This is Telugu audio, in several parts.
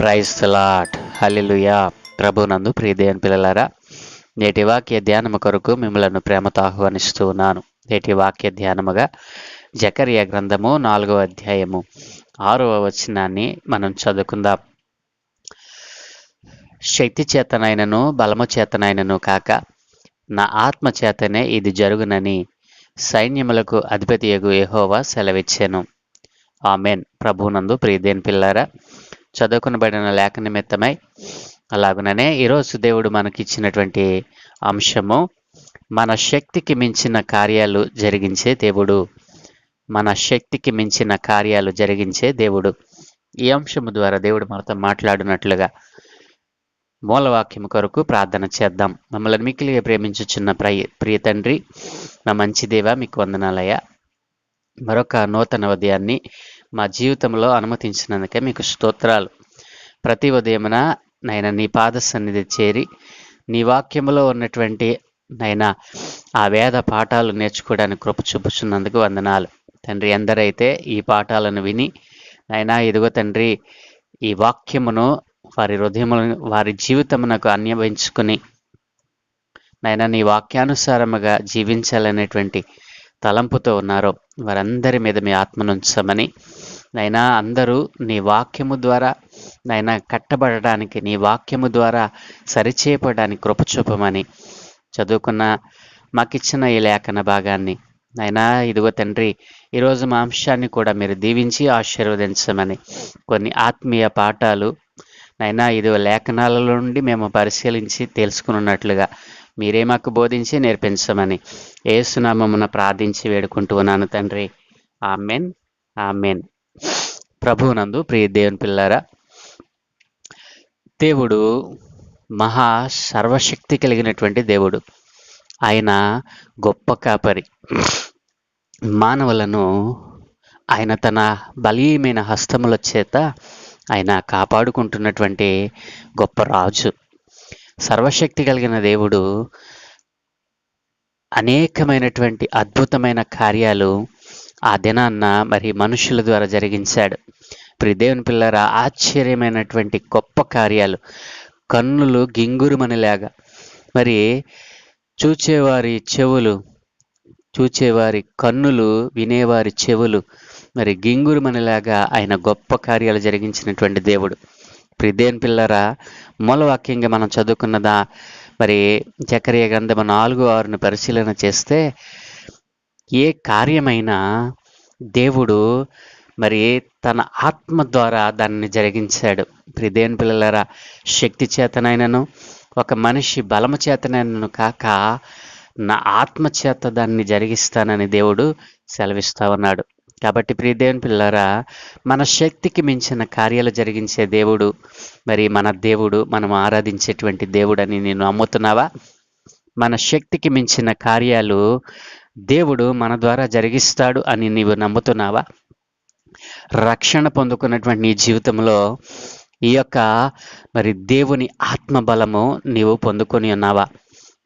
Praise the lord. హల్లెలూయా. ప్రభునందు ప్రియ దేవుని పిల్లలారా, నేటి వాక్య ధ్యానము కొరకు మిమ్మలను ప్రేమతో ఆహ్వానిస్తూ ఉన్నాను. నేటి వాక్య ధ్యానముగా జకర్యా గ్రంథము 4వ అధ్యాయము 6వ వచనాన్ని మనం చదువుకుందాం. శక్తి చేతనైనను బలము చేతనైనను కాక నా ఆత్మ చేతనే ఇది జరుగునని సైన్యములకు అధిపతియగు యెహోవా సెలవిచ్చెను. ఆమెన్. ప్రభునందు ప్రియ దేవుని పిల్లారా, చదువుకునబడిన లేఖ నిమిత్తమై అలాగుననే ఈరోజు దేవుడు మనకిచ్చినటువంటి అంశము, మన శక్తికి మించిన కార్యాలు జరిగించే దేవుడు. మన శక్తికి మించిన కార్యాలు జరిగించే దేవుడు. ఈ అంశము ద్వారా దేవుడు మనతో మాట్లాడినట్లుగా మూలవాక్యము కొరకు ప్రార్థన చేద్దాం. మమ్మల్ని మిక్కిలిగా ప్రేమించుచున్న ప్రియ తండ్రి, నా మంచి దేవ, మీకు వందనాలయ్యా. మరొక నూతన ఉదయాన్ని మా జీవితంలో అనుమతించినందుకే మీకు స్తోత్రాలు. ప్రతి ఉదయమున నైనా నీ పాద సన్నిధి చేరి నీ వాక్యములో ఉన్నటువంటి నైనా ఆ వేద పాఠాలు నేర్చుకోవడానికి కృప చూపుచున్నందుకు వందనాలు తండ్రి. ఎందరైతే ఈ పాఠాలను విని నైనా ఇదిగో తండ్రి ఈ వాక్యమును వారి హృదయములను వారి జీవితమునకు అన్వయించుకుని నైనా నీ వాక్యానుసారముగా జీవించాలనేటువంటి తలంపుతో ఉన్నారో వారందరి మీద మీ ఆత్మనుంచమని, నైనా అందరూ నీ వాక్యము ద్వారా నైనా కట్టబడడానికి, నీ వాక్యము ద్వారా సరిచేయబడడానికి కృప చూపమని చదువుకున్న మాకిచ్చిన ఈ లేఖన భాగాన్ని నైనా ఇదిగో తండ్రి ఈరోజు మా అంశాన్ని కూడా మీరు దీవించి ఆశీర్వదించమని, కొన్ని ఆత్మీయ పాఠాలు నైనా ఇదిగో లేఖనాల నుండి మేము పరిశీలించి తెలుసుకున్నట్లుగా మీరే మాకు బోధించి నేర్పించమని యేసునామమున ప్రార్థించి వేడుకుంటూ ఉన్నాను తండ్రి. Amen, amen. ప్రభువునందు ప్రియ దేవుని పిల్లారా, దేవుడు మహా సర్వశక్తి కలిగినటువంటి దేవుడు. ఆయన గొప్ప కాపరి. మానవులను ఆయన తన బలీయమైన హస్తముల చేత ఆయన కాపాడుకుంటున్నటువంటి గొప్ప రాజు. సర్వశక్తి కలిగిన దేవుడు అనేకమైనటువంటి అద్భుతమైన కార్యాలు ఆ దినాన్న మరి మనుషుల ద్వారా జరిగించాడు. ప్రియ దేవుని పిల్లరా, ఆశ్చర్యమైనటువంటి గొప్ప కార్యాలు, కన్నులు గింగురుమనిలాగా, మరి చూచేవారి కన్నులు, వినేవారి చెవులు మరి గింగురుమనిలాగా ఆయన గొప్ప కార్యాలు జరిగించినటువంటి దేవుడు. ప్రియ దేవుని పిల్లరా, మూలవాక్యంగా మనం చదువుకున్నదా మరి జకర్యా గ్రంథము 4:6 పరిశీలన చేస్తే, ఏ కార్యమైనా దేవుడు మరి తన ఆత్మ ద్వారా దాన్ని జరిగించాడు. ప్రియ దేవుని పిల్లలారా, శక్తి చేతనైనను ఒక మనిషి బలము చేతనైనను కాక నా ఆత్మ చేత దాన్ని జరిగిస్తానని దేవుడు సెలవిస్తా ఉన్నాడు. కాబట్టి ప్రియ దేవుని పిల్లలారా, మన శక్తికి మించిన కార్యాలు జరిగించే దేవుడు మరి మన దేవుడు, మనం ఆరాధించేటువంటి దేవుడు అని నేను నమ్ముతున్నావా? మన శక్తికి మించిన కార్యాలు దేవుడు మన ద్వారా జరిగిస్తాడు అని నీవు నమ్ముతున్నావా? రక్షణ పొందుకున్నటువంటి నీ జీవితంలో ఈ యొక్క మరి దేవుని ఆత్మ బలము నీవు పొందుకొని ఉన్నావా?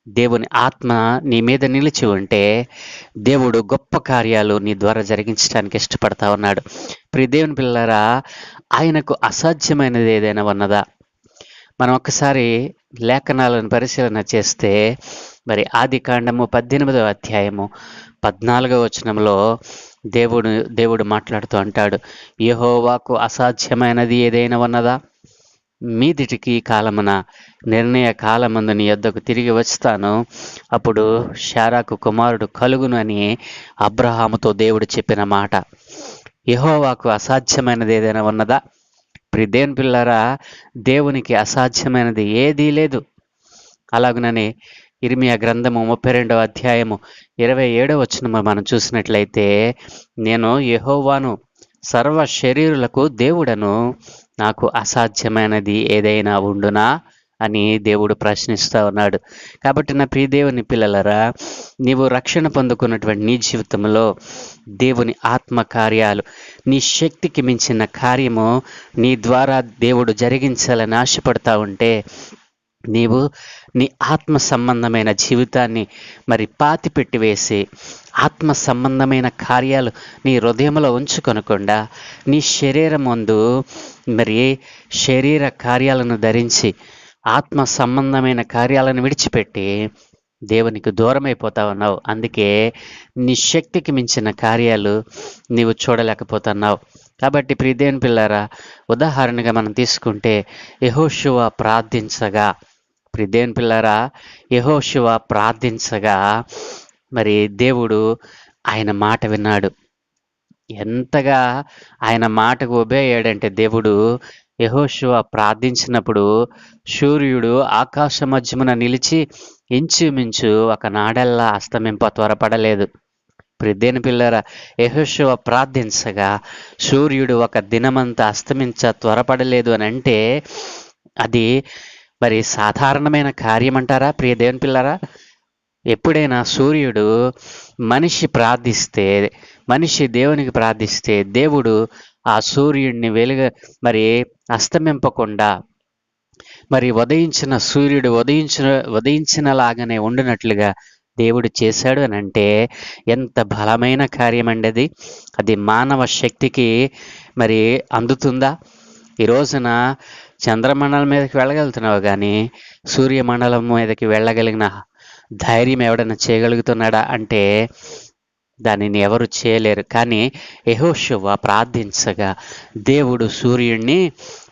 దేవుని ఆత్మ నీ మీద నిలిచి ఉంటే దేవుడు గొప్ప కార్యాలు నీ ద్వారా జరిగించడానికి ఇష్టపడతా ఉన్నాడు. ప్రియ దేవుని పిల్లలారా, ఆయనకు అసాధ్యమైనది ఏదైనా ఉన్నదా? మనం ఒకసారి లేఖనాలను పరిశీలన చేస్తే మరి ఆదికాండము 18వ అధ్యాయము 14వ వచనంలో దేవుడు మాట్లాడుతూ అంటాడు, యెహోవాకు అసాధ్యమైనది ఏదైనా ఉన్నదా? మీదిటికి కాలమున నిర్ణయ కాలమందు నీ యొద్దకు తిరిగి వచ్చుతాను, అప్పుడు శారాకు కుమారుడు కలుగును అని అబ్రహాముతో దేవుడు చెప్పిన మాట. యెహోవాకు అసాధ్యమైనది ఏదైనా ఉన్నదా? ప్రియ దేవుని పిల్లారా, దేవునికి అసాధ్యమైనది ఏదీ లేదు. అలాగుననే ఇర్మియా గ్రంథము 32వ అధ్యాయము 27వ వచనము మనం చూసినట్లయితే, నేను యెహోవాను, సర్వ శరీరులకు దేవుడను, నాకు అసాధ్యమైనది ఏదైనా ఉండునా అని దేవుడు ప్రశ్నిస్తూ ఉన్నాడు. కాబట్టి నా ప్రియ దేవుని పిల్లలరా, నీవు రక్షణ పొందుకున్నటువంటి నీ జీవితంలో దేవుని ఆత్మ కార్యాలు, నీ శక్తికి మించిన కార్యము నీ ద్వారా దేవుడు జరిగించాలని ఆశపడతా ఉంటే నీవు నీ ఆత్మ సంబంధమైన జీవితాన్ని మరి పాతిపెట్టి వేసి ఆత్మ సంబంధమైన కార్యాలు నీ హృదయంలో ఉంచుకొనకుండా నీ శరీరం ముందు మరి శరీర కార్యాలను ధరించి ఆత్మ సంబంధమైన కార్యాలను విడిచిపెట్టి దేవునికి దూరమైపోతా ఉన్నావు. అందుకే నీ శక్తికి మించిన కార్యాలు నీవు చూడలేకపోతున్నావు. కాబట్టి ప్రియదేవుని పిల్లారా, ఉదాహరణగా మనం తీసుకుంటే యెహోషువ ప్రార్థించగా, ప్రియదేవుని పిల్లారా, యెహోషువ ప్రార్థించగా మరి దేవుడు ఆయన మాట విన్నాడు. ఎంతగా ఆయన మాటకు ఒబే అయ్యాడంటే దేవుడు, యెహోషువ ప్రార్థించినప్పుడు సూర్యుడు ఆకాశ మధ్యమున నిలిచి ఇంచుమించు ఒక నాడెల్లా అస్తమింప త్వరపడలేదు. ప్రియదేవుని పిల్లరా, యెహోషువ ప్రార్థించగా సూర్యుడు ఒక దినమంతా అస్తమించ త్వరపడలేదు అని అంటే అది మరి సాధారణమైన కార్యం అంటారా ప్రియదేవుని పిల్లరా? ఎప్పుడైనా సూర్యుడు మనిషి ప్రార్థిస్తే, మనిషి దేవునికి ప్రార్థిస్తే దేవుడు ఆ సూర్యుడిని మరి అస్తమింపకుండా మరి ఉదయించిన సూర్యుడు ఉదయించినలాగానే ఉండినట్లుగా దేవుడు చేశాడు అని అంటే ఎంత బలమైన కార్యం అండి అది. అది మానవ శక్తికి మరి అందుతుందా? ఈ రోజున చంద్రమండలం మీదకి వెళ్ళగలుగుతున్నావు, కానీ సూర్యమండలం మీదకి వెళ్ళగలిగిన ధైర్యం ఎవడైనా చేయగలుగుతున్నాడా అంటే దానిని ఎవరు చేయలేరు. కానీ యెహోషువ ప్రార్థించగా దేవుడు సూర్యుడిని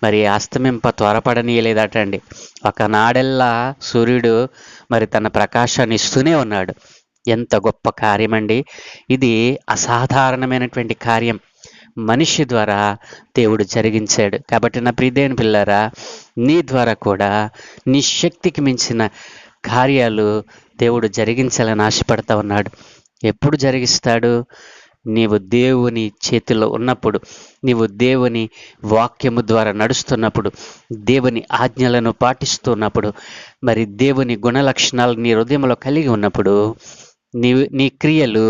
మరి అస్తమింప త్వరపడనీయలేదటండి. ఒకనాడెల్లా సూర్యుడు మరి తన ప్రకాశాన్ని ఇస్తూనే ఉన్నాడు. ఎంత గొప్ప కార్యం అండి ఇది! అసాధారణమైనటువంటి కార్యం మనిషి ద్వారా దేవుడు జరిగించాడు. కాబట్టి నా ప్రియదేవుని పిల్లారా, నీ ద్వారా కూడా నీ శక్తికి మించిన కార్యాలు దేవుడు జరిగించాలని ఆశపడతా ఉన్నాడు. ఎప్పుడు జరిగిస్తాడు? నీవు దేవుని చేతిలో ఉన్నప్పుడు, నీవు దేవుని వాక్యము ద్వారా నడుస్తున్నప్పుడు, దేవుని ఆజ్ఞలను పాటిస్తున్నప్పుడు, మరి దేవుని గుణలక్షణాలు నీ హృదయంలో కలిగి ఉన్నప్పుడు, నీ క్రియలు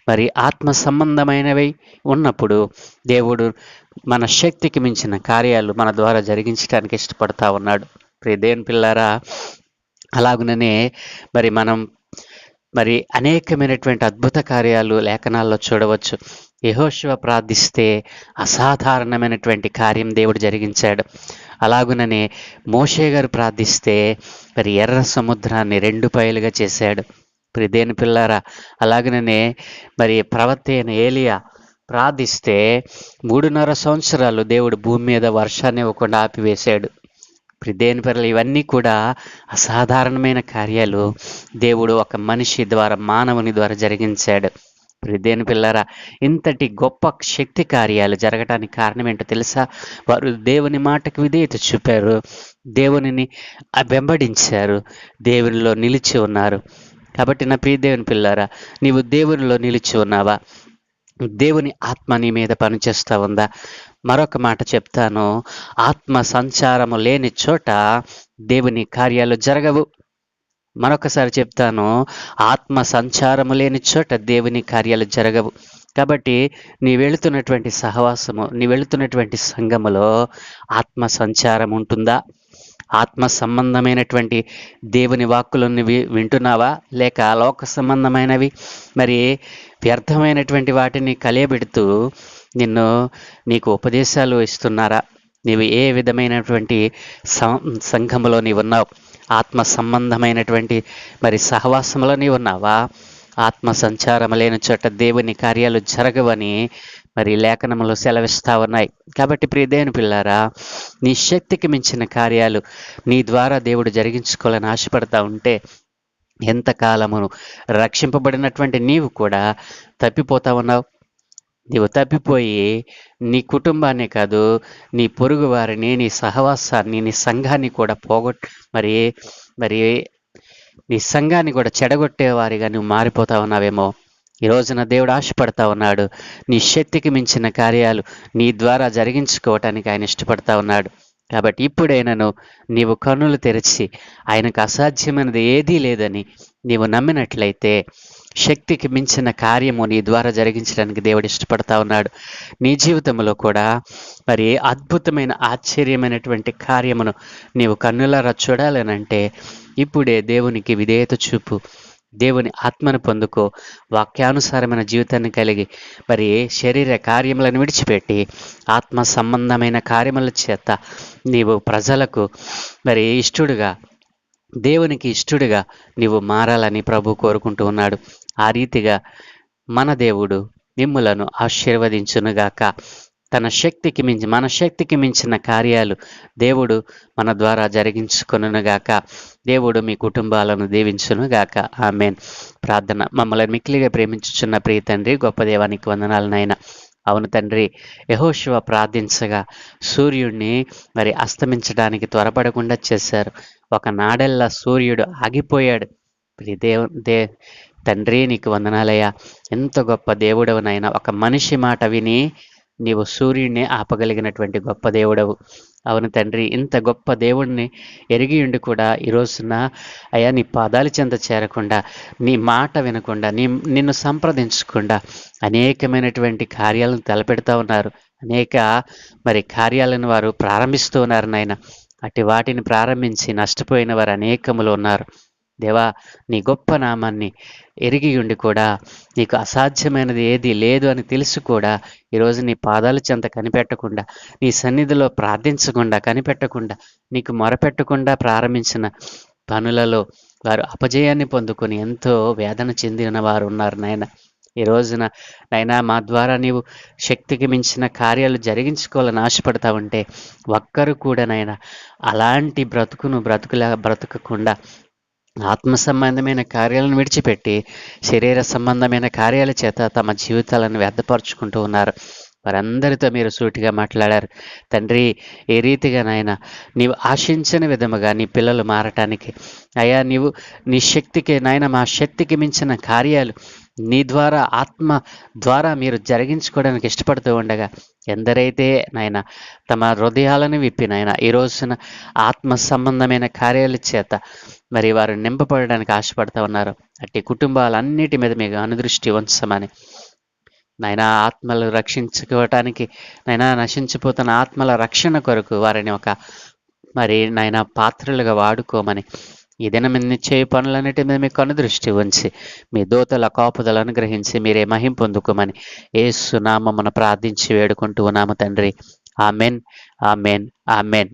మరి ఆత్మ సంబంధమైనవి ఉన్నప్పుడు దేవుడు మన శక్తికి మించిన కార్యాలు మన ద్వారా జరిగించడానికి ఇష్టపడతా ఉన్నాడు. ప్రియదేవుని పిల్లారా, అలాగుననే మనం అనేకమైనటువంటి అద్భుత కార్యాలు లేఖనాల్లో చూడవచ్చు. యెహోషువ ప్రార్థిస్తే అసాధారణమైనటువంటి కార్యం దేవుడు జరిగించాడు. అలాగుననే మోషే గారు ప్రార్థిస్తే ఎర్ర సముద్రాన్ని 2 పాయలుగా చేశాడు. ప్రియదేవుని పిల్లారా, అలాగనే ప్రవక్త అయిన ఏలియా ప్రార్థిస్తే 3.5 సంవత్సరాలు దేవుడు భూమి మీద వర్షాన్ని ఇవ్వకుండా ఆపివేశాడు. ప్రియదేవుని పిల్లలు, ఇవన్నీ కూడా అసాధారణమైన కార్యాలు దేవుడు ఒక మనిషి ద్వారా, మానవుని ద్వారా జరిగించాడు. ప్రియదేవుని పిల్లారా, ఇంతటి గొప్ప శక్తి కార్యాలు జరగటానికి కారణం ఏంటో తెలుసా? వారు దేవుని మాటకు విధేయత చూపారు, దేవునిని వెంబడించారు, దేవునిలో నిలిచి ఉన్నారు. కాబట్టి నా ప్రియదేవుని పిల్లారా, నీవు దేవునిలో నిలిచి ఉన్నావా? దేవుని ఆత్మ నీ మీద పనిచేస్తూ ఉందా? మరొక మాట చెప్తాను, ఆత్మ సంచారము లేని చోట దేవుని కార్యాలు జరగవు. మరొకసారి చెప్తాను, ఆత్మ సంచారము లేని చోట దేవుని కార్యాలు జరగవు. కాబట్టి నీ వెళుతున్నటువంటి సహవాసము, నీ వెళుతున్నటువంటి సంఘములో ఆత్మ సంచారం ఉంటుందా? ఆత్మ సంబంధమైనటువంటి దేవుని వాక్కులను వింటున్నావా? లేక లోక సంబంధమైనవి వ్యర్థమైనటువంటి వాటిని కలియబెడుతూ నీకు ఉపదేశాలు ఇస్తున్నారా? నీవు ఏ విధమైనటువంటి సంఘములో నీవు ఉన్నావు? ఆత్మ సంబంధమైనటువంటి సహవాసంలో నీవు ఉన్నావా? ఆత్మ సంచారం లేని చోట దేవుని కార్యాలు జరగవని లేఖనములు సెలవిస్తా ఉన్నాయి. కాబట్టి ప్రియదేవుని పిల్లారా, నీ శక్తికి మించిన కార్యాలు నీ ద్వారా దేవుడు జరిగించుకోవాలని ఆశపడతా ఉంటే ఎంతకాలమును రక్షింపబడినటువంటి నీవు కూడా తప్పిపోతా ఉన్నావు. నీవు తప్పిపోయి నీ కుటుంబాన్ని కాదు, నీ పొరుగు వారిని, నీ సహవాసాన్ని, నీ సంఘాన్ని కూడా నీ సంఘాన్ని కూడా చెడగొట్టేవారిగా నువ్వు మారిపోతా ఉన్నావేమో. ఈ రోజున దేవుడు ఆశపడతా ఉన్నాడు, నీ శక్తికి మించిన కార్యాలు నీ ద్వారా జరిగించుకోవటానికి ఆయన ఇష్టపడతా ఉన్నాడు. కాబట్టి ఇప్పుడైనను నీవు కన్నులు తెరిచి ఆయనకు అసాధ్యమైనది ఏదీ లేదని నీవు నమ్మినట్లయితే శక్తికి మించిన కార్యము నీ ద్వారా జరిగించడానికి దేవుడు ఇష్టపడతా ఉన్నాడు. నీ జీవితంలో కూడా మరి అద్భుతమైన ఆశ్చర్యమైనటువంటి కార్యమును నీవు కన్నులారా చూడాలనంటే ఇప్పుడే దేవునికి విధేయత చూపు, దేవుని ఆత్మను పొందుకో, వాక్యానుసారమైన జీవితాన్ని కలిగి మరి శరీర కార్యములను విడిచిపెట్టి ఆత్మ సంబంధమైన కార్యముల చేత నీవు ప్రజలకు మరి ఇష్టడుగా, దేవునికి ఇష్టడుగా నీవు మారాలని ప్రభు కోరుకుంటూ ఉన్నాడు. ఆ రీతిగా మన దేవుడు మిమ్ములను ఆశీర్వదించునుగాక. మన శక్తికి మించిన కార్యాలు దేవుడు మన ద్వారా జరిగించుకొనుగాక. దేవుడు మీ కుటుంబాలను దీవించునుగాక. ఆమేన్. ప్రార్థన. మమ్మల్ని మిక్కిలిగా ప్రేమించుచున్న ప్రియ తండ్రి, గొప్ప దేవానికి వందనాలు నాయన. అవును తండ్రి, యెహోషువ ప్రార్థించగా సూర్యుడిని మరి అస్తమించడానికి త్వరపడకుండా చేశారు. ఒక నాడెల్లా సూర్యుడు ఆగిపోయాడు. తండ్రి నీకు వందనాలయ్యా. ఎంత గొప్ప దేవుడవునైనా ఒక మనిషి మాట విని నీవు సూర్యుడిని ఆపగలిగినటువంటి గొప్ప దేవుడవు. అవును తండ్రి, ఇంత గొప్ప దేవుడిని ఎరిగి ఉండి కూడా ఈ రోజున అయ్యా నీ పాదాల చెంత చేరకుండా, నీ మాట వినకుండా, నిన్ను సంప్రదించకుండా అనేకమైనటువంటి కార్యాలను తలపెడతా ఉన్నారు. అనేక మరి కార్యాలను వారు ప్రారంభిస్తూ ఉన్నారు నాయన. అటు వాటిని ప్రారంభించి నష్టపోయిన వారు అనేకములు ఉన్నారు. దేవా, నీ గొప్ప నామాన్ని ఎరిగి ఉండి కూడా నీకు అసాధ్యమైనది ఏది లేదు అని తెలుసు కూడా ఈరోజు నీ పాదాల చెంత కనిపెట్టకుండా, నీ సన్నిధిలో ప్రార్థించకుండా, కనిపెట్టకుండా, నీకు మొరపెట్టకుండా ప్రారంభించిన పనులలో వారు అపజయాన్ని పొందుకొని ఎంతో వేదన చెందిన వారు ఉన్నారు నాయన. ఈ రోజున నైనా మా ద్వారా నీవు శక్తికి మించిన కార్యాలు జరిగించుకోవాలని ఆశపడతా ఉంటే ఒక్కరు కూడా నైనా అలాంటి బ్రతుకకుండా ఆత్మ సంబంధమైన కార్యాలను విడిచిపెట్టి శరీర సంబంధమైన కార్యాల చేత తమ జీవితాలను వ్యర్థపరుచుకుంటూ ఉన్నారు. వారందరితో మీరు సూటిగా మాట్లాడారు తండ్రి. ఏ రీతిగా నాయన నీవు ఆశించిన విధముగా నీ పిల్లలు మారటానికి అయ్యా, నీవు నీ శక్తికి నాయన, మా శక్తికి మించిన కార్యాలు నీ ద్వారా, ఆత్మ ద్వారా మీరు జరిగించుకోవడానికి ఇష్టపడుతూ ఉండగా ఎందరైతే నాయన తమ హృదయాలను విప్పి నాయన ఈ రోజున ఆత్మ సంబంధమైన కార్యాల చేత మరి వారు నింపబడడానికి ఆశపడుతూ ఉన్నారు. అట్టి కుటుంబాలన్నిటి మీద మీకు అనుదృష్టి ఉంచమని నాయన, ఆత్మలు రక్షించుకోవటానికి నాయన, నశించిపోతున్న ఆత్మల రక్షణ కొరకు వారిని ఒక మరి నాయన పాత్రలుగా వాడుకోమని ఈ దినం చేయ పనులన్నిటి మీద మీకు అనుదృష్టి ఉంచి మీ దూతల కాపుదలను అనుగ్రహించి మీరే మహిం పొందుకోమని యేసు నామమున ప్రార్థించి వేడుకుంటూ ఉన్నాము తండ్రి. Amen, amen, amen.